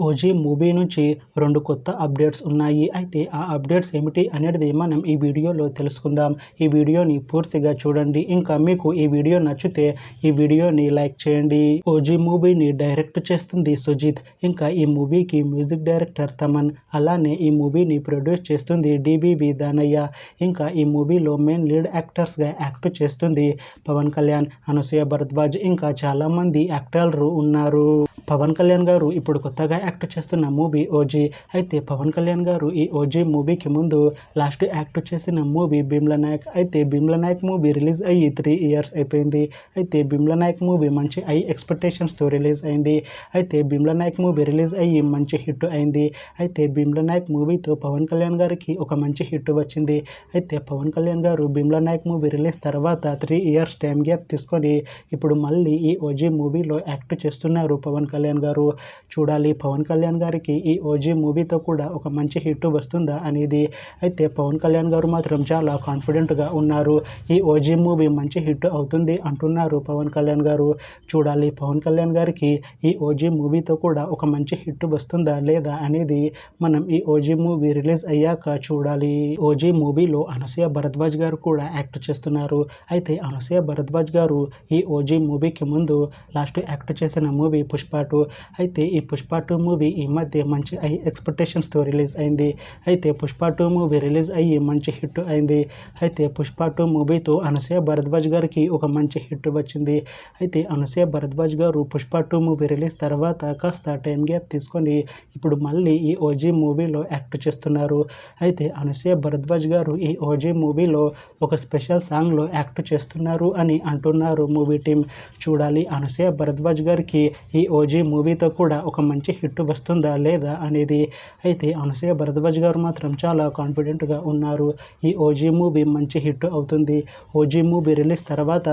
OG movie నుంచి 2 కొత్త updates ఉన్నాయి. అయితే ఆ అప్డేట్స్ ఏమిటి అనేది మనం ఈ వీడియోలో తెలుసుకుందాం. ఈ వీడియోని పూర్తిగా చూడండి. ఇంకా మీకు ఈ వీడియో నచ్చితే ఈ వీడియోని లైక్ చేయండి. ఓజీ మూవీని డైరెక్ట్ చేస్తుంది సుజిత్. ఇంకా ఈ మూవీకి మ్యూజిక్ డైరెక్టర్ తమన్. అలానే ఈ మూవీని ప్రొడ్యూస్ చేస్తుంది డివివి దానయ్య. ఇంకా ఈ మూవీలో మెయిన్ లీడ్ యాక్టర్స్గా యాక్ట్ చేస్తుంది పవన్ కళ్యాణ్, అనసూయ భరద్వాజ్, ఇంకా చాలామంది యాక్టర్లు ఉన్నారు. పవన్ కళ్యాణ్ గారు ఇప్పుడు కొత్తగా యాక్ట్ చేస్తున్న మూవీ ఓజీ. అయితే పవన్ కళ్యాణ్ గారు ఈ ఓజీ మూవీకి ముందు లాస్ట్ యాక్ట్ చేసిన మూవీ భీమ్లా నాయక్. అయితే భీమ్లా నాయక్ మూవీ రిలీజ్ అయ్యి 3 years అయిపోయింది. అయితే భీమ్లా నాయక్ మూవీ మంచి హై ఎక్స్పెక్టేషన్స్తో రిలీజ్ అయింది. అయితే భీమ్లా నాయక్ మూవీ రిలీజ్ అయ్యి మంచి హిట్ అయింది. అయితే భీమ్లా నాయక్ మూవీతో పవన్ కళ్యాణ్ గారికి ఒక మంచి హిట్ వచ్చింది. అయితే పవన్ కళ్యాణ్ గారు భీమ్లా నాయక్ మూవీ రిలీజ్ తర్వాత 3 years టైం గ్యాప్ తీసుకొని ఇప్పుడు మళ్ళీ ఈ ఓజీ మూవీలో యాక్ట్ చేస్తున్నారు పవన్ కళ్యాణ్ గారు. చూడాలి పవన్ కళ్యాణ్ గారికి ఈ ఓజీ మూవీతో కూడా ఒక మంచి హిట్ వస్తుందా అనేది. అయితే పవన్ కళ్యాణ్ గారు మాత్రం చాలా కాన్ఫిడెంట్గా ఉన్నారు. ఈ ఓజీ మూవీ మంచి హిట్ అవుతుంది అంటున్నారు పవన్ కళ్యాణ్ గారు. చూడాలి పవన్ కళ్యాణ్ గారికి ఈ ఓజీ మూవీతో కూడా ఒక మంచి హిట్ వస్తుందా లేదా అనేది మనం ఈ ఓజీ మూవీ రిలీజ్ అయ్యాక చూడాలి. ఓజీ మూవీలో అనసూయ భరద్వాజ్ గారు కూడా యాక్ట్ చేస్తున్నారు. అయితే అనసూయ భరద్వాజ్ గారు ఈ ఓజీ మూవీకి ముందు లాస్ట్ యాక్ట్ చేసిన మూవీ పుష్ప 2. అయితే ఈ పుష్ప 2 మూవీ ఈ మధ్య మంచి హై ఎక్స్పెక్టేషన్స్తో రిలీజ్ అయింది. అయితే పుష్ప 2 మూవీ రిలీజ్ అయ్యి మంచి హిట్ అయింది. అయితే పుష్ప 2 మూవీతో అనసూయ భరద్వాజ్ గారికి ఒక మంచి హిట్ వచ్చింది. అయితే అనసూయ భరద్వాజ్ గారు పుష్ప 2 మూవీ రిలీజ్ తర్వాత కాస్త టైం గ్యాప్ తీసుకొని ఇప్పుడు మళ్ళీ ఈ ఓజీ మూవీలో యాక్ట్ చేస్తున్నారు. అయితే అనసూయ భరద్వాజ్ గారు ఈ ఓజీ మూవీలో ఒక స్పెషల్ సాంగ్లో యాక్ట్ చేస్తున్నారు అని అంటున్నారు మూవీ టీం. చూడాలి అనసూయ భరద్వాజ్ గారికి ఈ ఓజీ మూవీతో కూడా ఒక మంచి హిట్ వస్తుందా లేదా అనేది. అయితే అనసూయ భరద్వాజ్ గారు మాత్రం చాలా కాన్ఫిడెంట్గా ఉన్నారు. ఈ ఓజీ మూవీ మంచి హిట్ అవుతుంది. ఓజీ మూవీ రిలీజ్ తర్వాత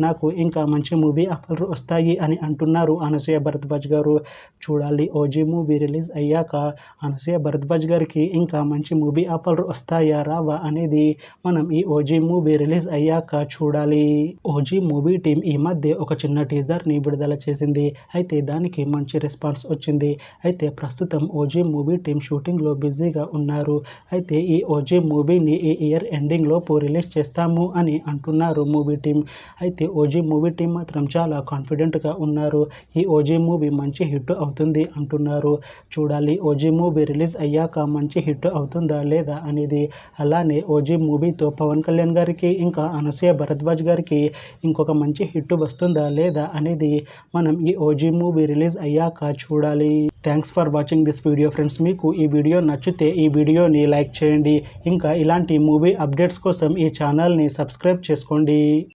నాకు ఇంకా మంచి మూవీ ఆఫర్లు వస్తాయి అని అంటున్నారు అనసూయ భరద్వాజ్ గారు. చూడాలి ఓజీ మూవీ రిలీజ్ అయ్యాక అనసూయ భరద్వాజ్ గారికి ఇంకా మంచి మూవీ ఆఫర్లు వస్తాయా రావా అనేది మనం ఈ ఓజీ మూవీ రిలీజ్ అయ్యాక చూడాలి. ఓజీ మూవీ టీం ఈ మధ్య ఒక చిన్న టీజర్ని విడుదల చేసింది. అయితే దానికి మంచి రెస్పాన్స్ వచ్చింది. అయితే ప్రస్తుతం ఓజీ మూవీ టీం షూటింగ్లో బిజీగా ఉన్నారు. అయితే ఈ ఓజీ మూవీని ఈ ఇయర్ ఎండింగ్లోపు రిలీజ్ చేస్తాము అని అంటున్నారు మూవీ టీం. అయితే ఓజీ మూవీ టీం మాత్రం చాలా కాన్ఫిడెంట్గా ఉన్నారు. ఈ ఓజీ మూవీ మంచి హిట్ అవుతుంది అంటున్నారు. చూడాలి ఓజీ మూవీ రిలీజ్ అయ్యాక మంచి హిట్ అవుతుందా లేదా అనేది. అలానే ఓజీ మూవీతో పవన్ కళ్యాణ్ గారికి ఇంకా అనసూయ భరద్వాజ్ గారికి ఇంకొక మంచి హిట్ వస్తుందా లేదా అనేది మనం ఈ ఓజీ మూవీ రిలీజ్ అయ్యాక చూడాలి. Thanks for watching this video friends. మీకు ఈ వీడియో నచ్చితే ఈ వీడియోని లైక్ చేయండి. ఇంకా ఇలాంటి మూవీ అప్డేట్స్ కోసం ఈ ఛానల్ని సబ్స్క్రైబ్ చేసుకోండి.